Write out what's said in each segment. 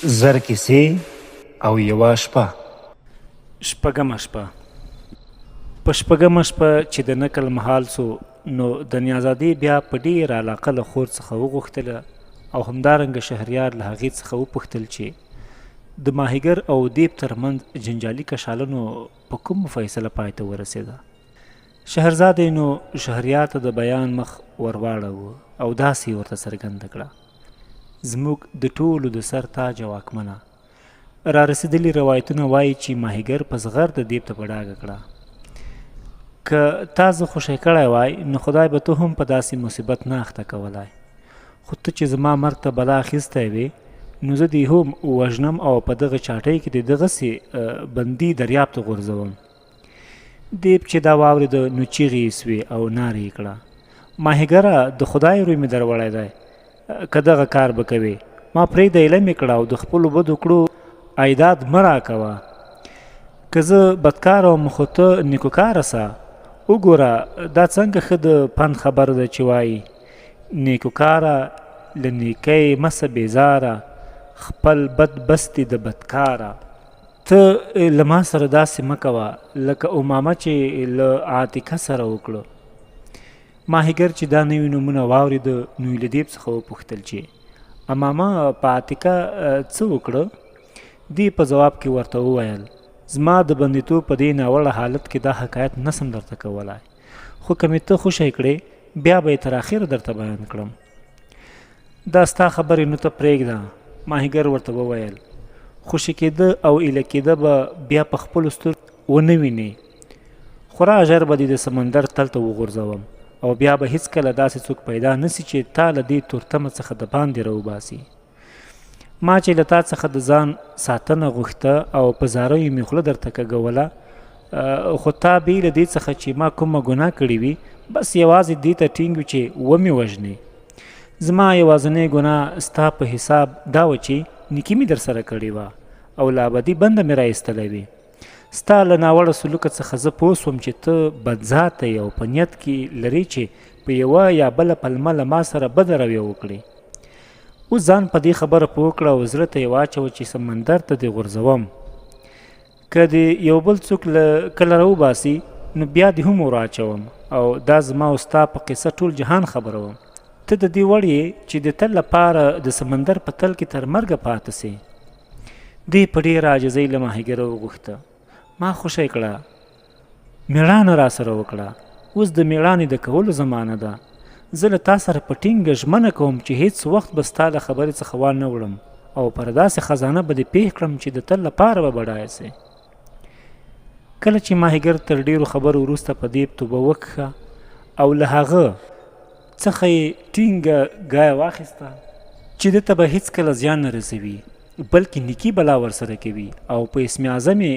زر کیسې او یوه شپه. شپږمه شپه. په شپږمه شپه چې د نقل محال سو نو د نیازادې بیا په ډېره علاقه له خور څخه وغوښتله او همدارنګه شهریار له هغې څخه وپوښتل چې د ماهیګر او دیب ترمنځ جنجالي کشالونو په کوم فیصله پای ته ورسېده. شهرزاد نو شهریار ته د بیان مخ ورواړوه او داسې ورته څرګنده کړه: زموږ د ټولو د سر تاج او واکمنه، را رسېدلي روایتونه وایي چې ماهیګر په زغر د دیب ته په ډاګه کړه. که تا زه خوشی کړی وای نو خدای به ته هم په داسې مصیبت نه اخته کولی، خو ته چې زما مرګ ته بلا اخیستی وې نو زه دې هم وژنم او په دغه چاټۍ کې د دغسې بندي دریاب ته غورځوم. دیب چې دا واورېده نو چیغې یې سوې او نارې یې کړه: ماهیګره، د خدای روی مې در وړی دی، که دغه کار به کوې ما پرېږده ایله مې کړه او د خپلو بدو کړو عایدات مه راکوه. که زه بدکاره وم خو ته نیکوکاره سه. وګوره دا څنګه ښه د پند خبره ده چې وایي: نیکوکاره له نیکۍ مه سه بیزاره، خپل بد بستې د بدکاره. ته له ما سره داسې مه کوه لکه امامه چې له عاتکه سره وکړه. ماهیګر چې دا نوي نومونه واورېده نو یې له دیب څخه وپوښتل چې امامه په عاتکه څه وکړه؟ دی په جواب کې ورته وویل: زما د بندیتوب په دې ناوړه حالت کې دا حکایت نسم درته کولی، خو که مې ته خوشی کړې بیا به یې تر اخره درته بیان کړم. دا ستا خبرې نو ته پرېږده. ماهیګر ورته وویل: خوشي کېده او ایله کېده به بیا په خپلو سترګو ونه وینې. خورا ژر به دې د سمندر تل ته وغورځوم او بیا به هېڅکله داسې څوک پیدا نسي چې تا له دې تورتمه څخه د باندې راوباسي. ما چې له تا څخه د ځان ساتنه غوښته او په زاریو مې خوله درته کږوله، خو تا بې له دې څخه چې ما کومه ګناه کړې وي بس یوازې دې ته ټینګ وي چې ومې وژنې. زما یوازینۍ ګناه ستا په حساب دا وه چې نیکي مې در سره کړې وه او له ابدي بنده مې رایستلی وې. ستا له ناوړه سلوکه څخه زه پوه سوم چې ته بدذاته یې او په نیت کې لرې چې په یوه یا بله پلمه له ما سره بده رویه وکړې. اوس ځان په دې خبره پوه کړه او زړه ته یې واچوه چې سمندر ته دې غورځوم. که دې یو بل څوک له کله راوباسي نو بیا دې هم ور اچوم او دا زما او ستا په قصه ټول جهان خبره وم. ته د دې وړ یې چې د تل لپاره د سمندر په تل کې تر مرګه پاته سې. دې په ډېره عاجزۍ له ماهیګره وغوښته: ما خوشی کړه، مېړانه را سره وکړه. اوس د مېړانې د کولو زمانه ده. زه له تا سره په ټینګه ژمنه کوم چې هیڅ وخت به ستا له خبرې څخه وانه وړم او پر داسې خزانه به دې پېښ کړم چې د تل لپاره به بډایه سې. کله چې ماهیګر تر ډېرو خبرو وروسته په دیب توبه وکښه او له هغه څخه یې ټینګه ګایه واخیسته چې ده ته به هېڅکله زیان نه رسوي بلکې نیکي بلا ورسره کوي او په اسم اعظم یې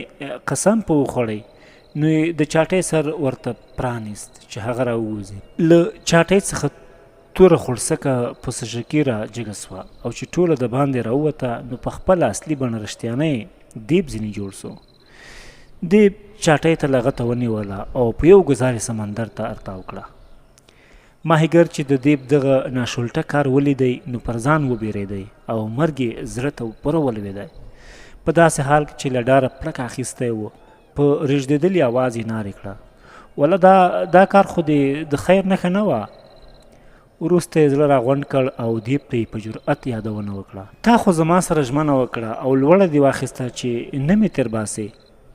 قسم په وخوړی نو د چاټۍ سر ورته پرانیست چې هغه راووځي. له چاټۍ څخه توره خړسکه په سژکي را جګه سوه او چې ټوله د باندې راووته نو په خپله اصلي بڼه رښتیانی دیب ځینې جوړ سو. دیب چاټۍ ته لغته ونیوله او په یو ګزار سمندر ته ارتاو کړه. ماهیګر چې د دیب دغه ناشولټه کار ولیدی نو پر ځان وبېرېدی او مرګ یې زړه ته پوره ولوېدی. په داسې حال کې چې له ډاره پړک اخیستی و په رژدېدلي اواز یې نارې کړه: وله دا کار خو د خیر نښه نه وه. وروسته یې زړه راغونډ کړ او دیب ته یې په جرأت یادونه وکړه: تا خو زما سره ژمنه وکړه او لوړه دې واخیسته چې نه مې تېر باسې.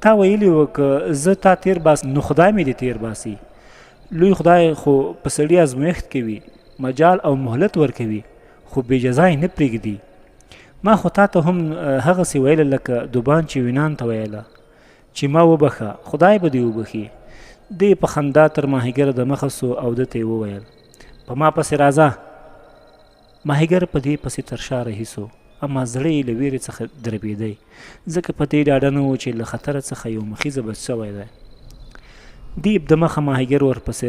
تا ویلي وه که زه تا تېر باس نو خدای مې دې تېر باسي. لوی خدای خو په سړي ازمایښت کوي، مجال او مهلت ورکوي، خو بې جزا یې نه پرېږدي. ما خو تا ته هم هغسې ویله لکه دوبان چې یونان ته ویله چې ما وبخه خدای به دې وبخي. دی په خندا تر ماهیګر د مخه سو او ده ته یې وویل: په ما پسې راځه. ماهیګر په دې پسې تر شا رهي سو، اما زړه یې له ویرې څخه دربېدی ځکه په دې ډاډه نه و چې له خطره څخه یو مخیزه بچ شوی دی. دیب د مخه ماهیګر ورپسې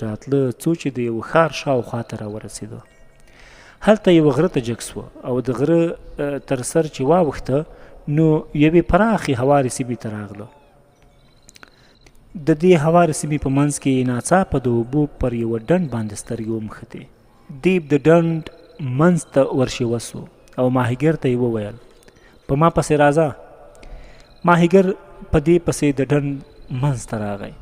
راتله څو چې د یو ښار شاوخوا ته راورسېده. هلته یوه غره ته جګ سوه او د غره تر سر چې واوښته نو یوې پراخې هوارې سیمې ته راغله. د دې هوارې سیمې په منځ کې ناڅاپه د اوبو پر یوه ډنډ باندې سترګې ومښتې. دیب د ډنډ منځ ته ورشیوه سو او ماهیګر ته یې وویل: په ما پسې راځه. ماهیګر په دې پسې د ډنډ منځ ته راغی.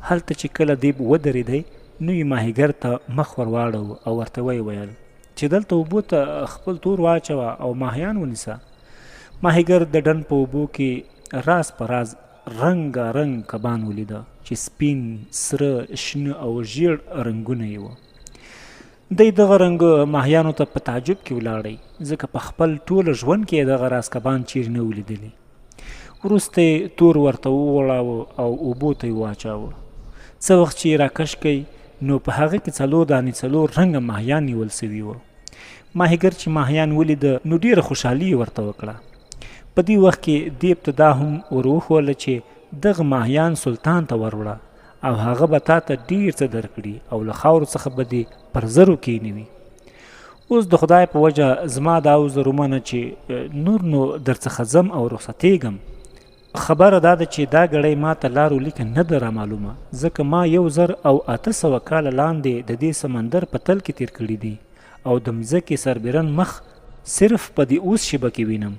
هلته چې کله دیب ودرېدی نو یې ماهیګر ته مخ ور واړو او ورته ویې ویل چې دلته اوبو ته خپل تور واچوه او ماهیان ونیسه. ماهیګر د ډنډ په اوبو کې راز په راز رنګارنګ کبان ولیده چې سپین، سره، شنه او ژیړ رنګونه یې وه. دی دغه رنګ ماهیانو ته په تعجب کې ولاړی ځکه په خپل ټوله ژوند کې یې دغه راز کبان چیرې نه ولیدلي. وروسته یې تور ورته وغوړاوه او اوبو ته یې واچاوه. څه وخت چې یې راکش کوي نو په هغه کې 4 دانې 4 رنګه ماهیان نیول سوي وه. ماهیګر چې ماهیان ولیده نو ډېره خوشحالي یې ورته وکړه. په دې وخت کې دیب ته دا هم ور وښوله چې دغه ماهیان سلطان ته وروړه او هغه به تا ته ډېر څه درکړي او له خاورو څخه به دې پر زرو کښېنوي. اوس د خدای په وجه زما دا عذر ومنه چې نور نو درڅخه ځم او رخصتېږم. خبره دا ده چې دا ګړی ما ته لارو لیکه نه ده رامعلومه ځکه ما 1800 کاله لاندې د دې سمندر په تل کې تیر کړي دي او د مځکې سربیرن مخ صرف په دې اوس شیبه کې وینم.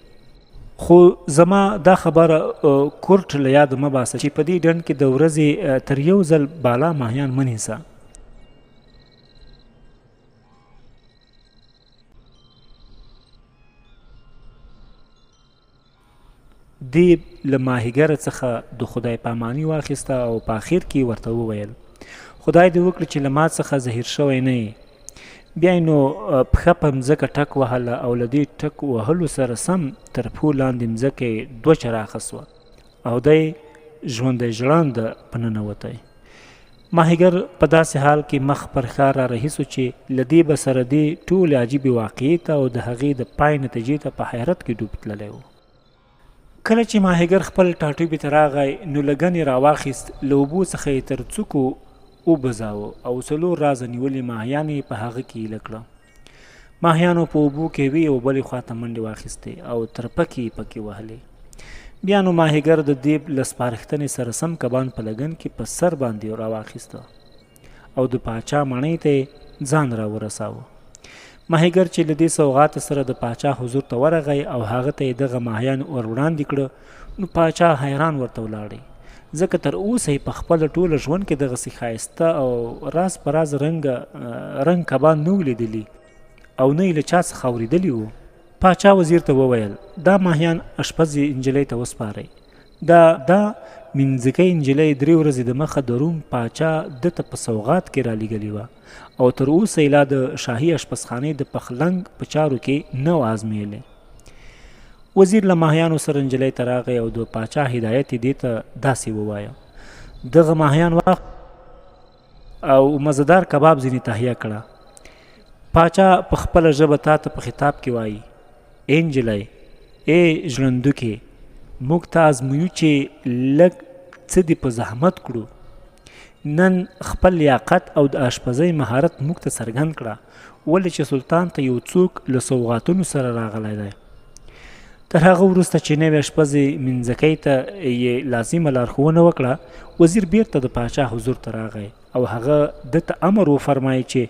خو زما دا خبره کورټ له یاده مه باسه چې په دې ډنډ کې د ورځې تر 1 ځل بالا ماهیان مه نیسه. دیب له ماهیګر څخه د خدای پاماني واخیسته او په اخر کې ورته وویل خدای دې وکړي چې له ما څخه زهیر شوی نه یې. بیا نو پښه په مځکه ټک وهله او له دې ټک وهلو سره سم تر پښو لاندې مځکه یې 2 چراخه سوه او دی ژوندی ژړانده په ننوتی. ماهیګر په داسې حال کې مخ پر ښار را رهي سو چې له دې به سره دې ټولې عجیبې واقعې ته او د هغې د پای نتیجې ته په حیرت کې ډوب تللی و. کله چې ماهیګر خپل ټاټوبي ته راغی نو له ګنې راواخیست له اوبو څخه یې تر څوکو وبزاوه او 4 رازه نیولې ماهیان یې په هغه کې ایله کړه. ماهیانو په اوبو کې وې او بلې خواته منډې واخیستې او ترپکې یې پکې وهلې. بیا نو ماهیګر د دیب له سپارښتنې سره سم کبان په لګن کې په سر باندې راواخیسته او د پاچا مڼۍ ته ځان را ورساوه. ماهیګر چې له دې سوغات سره د پاچا حضور ته ورغی او هغه ته یې دغه ماهیان ور وړاندې کړه نو پاچا حیران ورته ولاړی ځکه تر اوسه یې په خپل ټوله ژوند کې دغسې ښایسته او راز په راز رنګ کبان نه ولیدلي او نه یې له چا څخه اورېدلي وو. پاچا وزیر ته وویل دا ماهیان اشپزې نجلۍ ته وسپارئ. دا منځکۍ نجلۍ 3 ورځې د مخه د روم پاچا ده ته په سوغات کې رالیږلې وه او تر اوسه یې لا د شاهي اشپزخانې د پخلنګ په چارو کې نه و ازمېیلی. وزیر له ماهیانو سره نجلۍ ته راغی او د پاچا هدایت یې دې ته داسې ووایه دغه ماهیان واخ او مزدار کباب ځینې تهیه کړه. پاچا په خپله ژبه تا ته په خطاب کې وایي ای نجلۍ ای ژرندوکې موږ ته ازمویو چې لږ څه دې په زحمت کړو. نن خپل لیاقت او د اشپزۍ مهارت موږ ته څرګند کړه ولې چې سلطان ته یو څوک له سوغاتونو سره راغلی دی. تر هغه وروسته چې نوې اشپزې منځکۍ ته یې لازمه لارښوونه وکړه وزیر بیرته د پاچا حضور ته راغی او هغه ده ته امر وفرمایي چې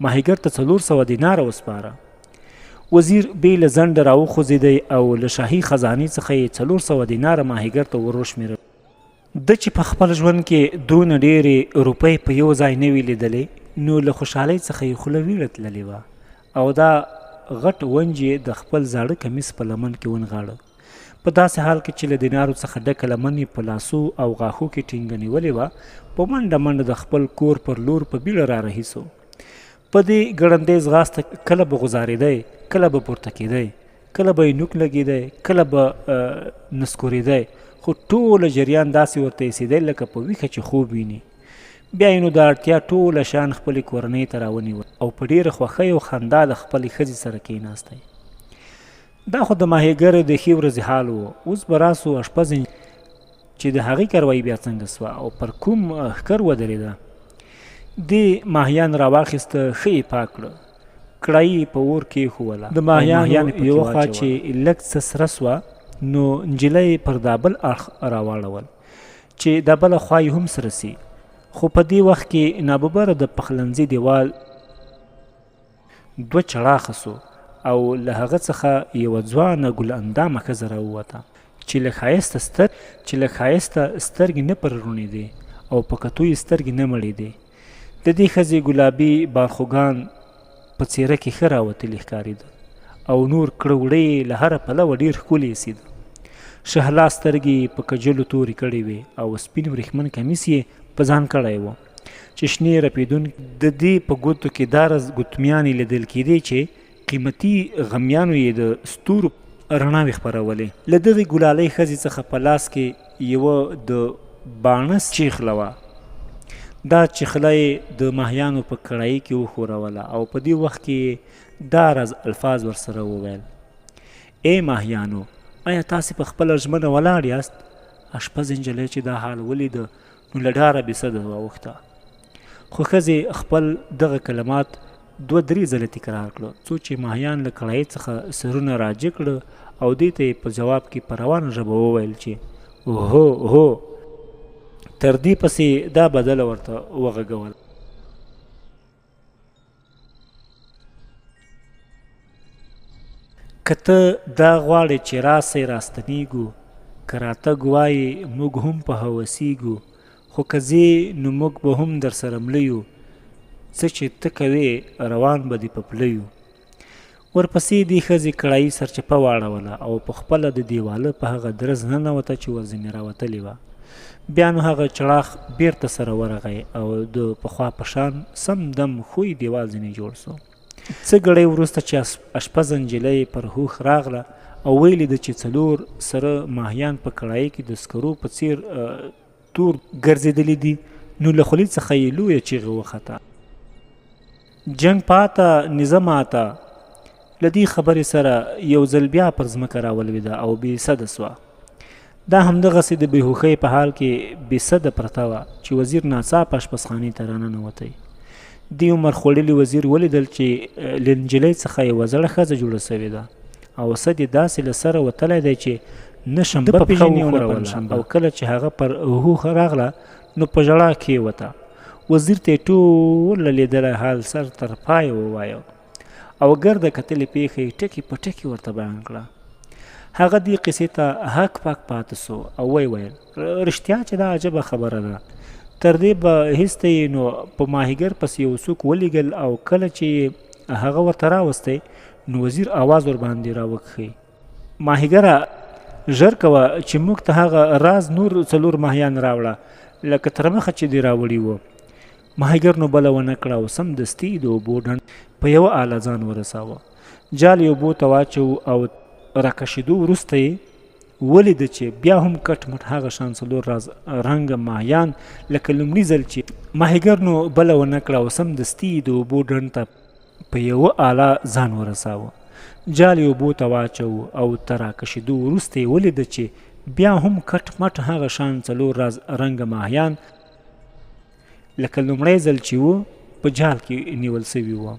ماهیګر ته 400 دیناره وسپاره. وزیر بې له ځنډه راوخوځېدی او له شاهي خزانې څخه یې 400 دیناره ماهیګر ته ور وشمېرل. ده چې په خپل ژوند کې دونه ډېرې روپۍ په یو ځای نه وي لیدلې نو له خوشحالۍ څخه یې خوله ویړه تللې وه او دا غټ ونج یې د خپل زاړه کمیس په لمن کې ونغاړه. په داسې حال کې چې له دینارو څخه ډکه لمن یې په لاسو او غاښو کې ټینګه نیولې وه په منډه منډه د خپل کور پر لور په بیړه را رهي سو. په دې ګړندۍ ځغاسته کله به غوځارېدی کله به پورته کېدی کله به یې نوک لګېدی کله به نسکورېدی خو ټوله جریان داسې ورته ایسېدی لکه په ویښه چې خوب ویني. بیا یې نو د اړتیا ټوله شیان خپلې کورنۍ ته راونیول او په ډېره خوښۍ او خندا د خپلې ښځې سره کېناستی. دا خو د ماهیګر د ښې ورځې حال و. اوس به راسو اشپز چې د هغې کاروایي بیا څنګه سوه او پر کوم ښکر ودرېده. دې ماهیان راواخیسته ښه یې پاک کړه کړایي په اور کېښووله. د ماهیانو یوه خوا چې لږ څه سره سوه نو نجلۍ پر دا بل اړخ راواړول چې دا بله خوا یې هم سره سي. خو په دې وخت کې ناببره د پخلنځي دیوال 2 چړاخه سو او له هغه څخه یوه ځوانه ګل اندامه ښځه راووته چې له ښایسته سترګې نه پر روڼېدې او په کتو یې سترګې نه مړېدې. د دې ښځې ګلابي بارخوګان په څېره کې ښه راوتلي ښکارېده او نور کړه وړه یې له هره پلوه ډېر ښکلي ایسېده. شهلا سترګې په کجلو تورې کړې وې او سپین وریښمن کمیس یې په ځان کړی و چې شنې رپېدونکې د دې په ګوتو کې داره ګوتمیانې لیدل کېدې چې قیمتي غمیانو یې د ستورو رڼاوې خپرولې. له دغې ګلالۍ ښځې څخه په لاس کې یوه د باڼه چیخله وه. دا چیخله یې د ماهیانو په کړایي کې وښوروله او په دې وخت کې دا راز الفاظ ورسره وویل: ای ماهیانو، آیا تاسې په خپله ژمنه ولاړ یاست؟ اشپز نجلۍ چې دا حال ولیده نو له ډاره بېسده واوښته، خو ښځې خپل دغه کلمات 2-3 ځله تکرار کړه څو چې ماهیان له کړایي څخه سرونه راجګ کړه او دې ته یې په جواب کې په روانه ژبه وویل چې هو. تر دې پسې دا بدله ورته وغږول: که ته دا غواړې چې راسئ راستنېږو، که راتګ وایې موږ هم په هوسېږو، خو که ځې نو موږ به هم در سره مله یو، څه چې ته کوې روان به دې په پله یو. ورپسې دې ښځې کړایي سرچپه واړوله او په خپله د دیواله په هغه درز ننوته چې ورځنې راوتلې وه. بیا نو هغه چړاخ بیرته سره ورغی او د پخوا په شان سم دم ښوی دیوال ځینې جوړ سو. څه ګړی وروسته چې اشپزه نجلۍ پر هوښ راغله او ویلې ده چې 4 سره ماهیان په کړایي کې د سکرو په څیر تور ګرځېدلي دي، نو له خولې څخه یې لویه چیغه وخته: جنګ پاته نیزه ماته. له دې خبرې سره یو ځل بیا پر ځمکه راولوېده او بېسده سوه. دا همدغسې د بېهوښۍ په حال کې بېسده پرته وه چې وزیر ناڅاپه اشپزخانې ته راننوتی. دې عمر خوړلي وزیر ولیدل چې له نجلۍ څخه یوه زړه ښځه جوړه سوې ده او سد یې داسې له سره وتلی دی چې نه شنبه پېژني او نه پنجشنبه. او کله چې هغه پر هوښ راغله نو په ژړا کېوته. وزیر ته یې ټوله لیدلی حال سر تر پایه ووایه او ګرده کتلې پېښه یې ټکي په ټکي ورته بیان کړه. هغه دې قصې ته هک پک پاتې سو او ویل: رښتیا چې دا عجبه خبره ده. تر دې به هېڅ ته یې نو په ماهیګر پسې یو څوک ولیږل او کله چې هغه ورته راوستی نو وزیر آواز ورباندې راوکښی: ماهیګره، ژر کوه چې موږ ته هغه راز نور 4 ماهیان راوړه لکه تر مخه چې دې راوړي وو. ماهیګر نو بله ونه کړه او سمدستي د اوبو ډنډ په یوه آله ځان ورساوه. جال یې اوبو ته واچو او راکشېدو وروسته یې ولیده چې بیا هم کټ مټ هغه شان 4 راز رنګه ماهیان لکه لومړي ځل چې. ماهیګر نو بله ونه کړه او سمدستي د اوبو ډنډ ته په یوه آله ځان ورساوه. جال یې اوبو ته واچو او تر راکشېدو وروسته یې ولیده چې بیا هم کټ مټ هغه شان 4 راز رنګه ماهیان لکه لومړی ځل چې وو په جال کې نیول سوي وو.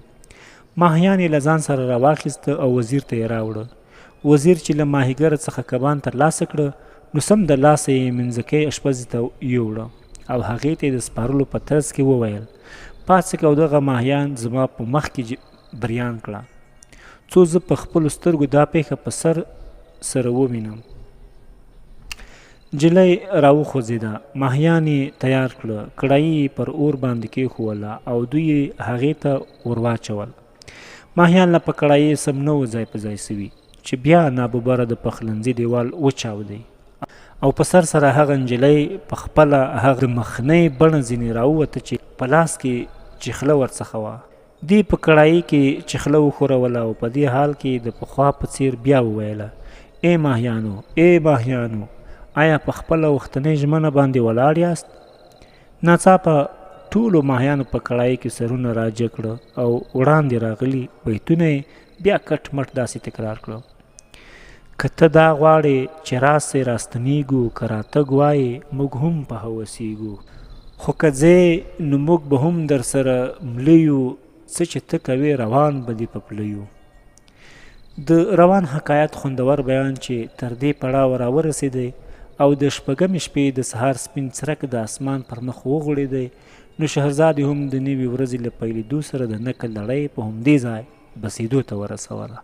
ماهیان یې له ځان سره راواخیسته او وزیر ته یې راوړه. وزیر چې له ماهیګره څخه کبان ترلاسه کړه نو سم د لاسه یې منځکی اشپزې ته یوړه او هغې ته یې د سپارلو په طرز کې وویل: پاڅېږه او دغه ماهیان زما په مخ کې بریان کړه څو زه په خپلو سترګو دا پېښه په سره ووینم. نجلۍ راوخوځېده، ماهیان یې تیار کړه، کړایي یې پر اور باندې کېښووله او دوی یې هغې ته ور واچول. ماهیان له په کړایي سم نه و ځای په ځای سوي چې بیا ناببره د پخلنځي دیوال وچاودی او په سر سره هغه نجلۍ په خپله هغه مخنۍ بڼه ځینې راووته چې په لاس کې چیخله ورڅخه وه. دې په کړایي کې چیخله وښوروله او په دې حال کې د پخوا په څیر بیا وویله: ای ماهیانو، ای ماهیانو، آیا په خپله وختنۍ ژمنه باندې ولاړ یاست؟ ناڅاپه ټولو ماهیانو په کړایي کې سرونه راجګ کړه او وړاندې راغلي بیتونه یې بیا کټ مټ داسې تکرار کړه: که ته دا غواړې چې راسې راستنېږو، که راتګ وایې موږ هم په هوسېږو، خو که ځې نو موږ به هم در سره مله یو، څه چې ته کوې روان به دې په پله یو. د روان حکایت خوندور بیان چې تر دې پړاوه راورسېدی او د 6مې شپې د سهار سپین څرک د اسمان پر مخ وغوړېدی، نو شهرزاد هم د نوې ورځې له پیلېدو سره د نکل لړۍ په همدې ځای بسېدو ته ورسوله.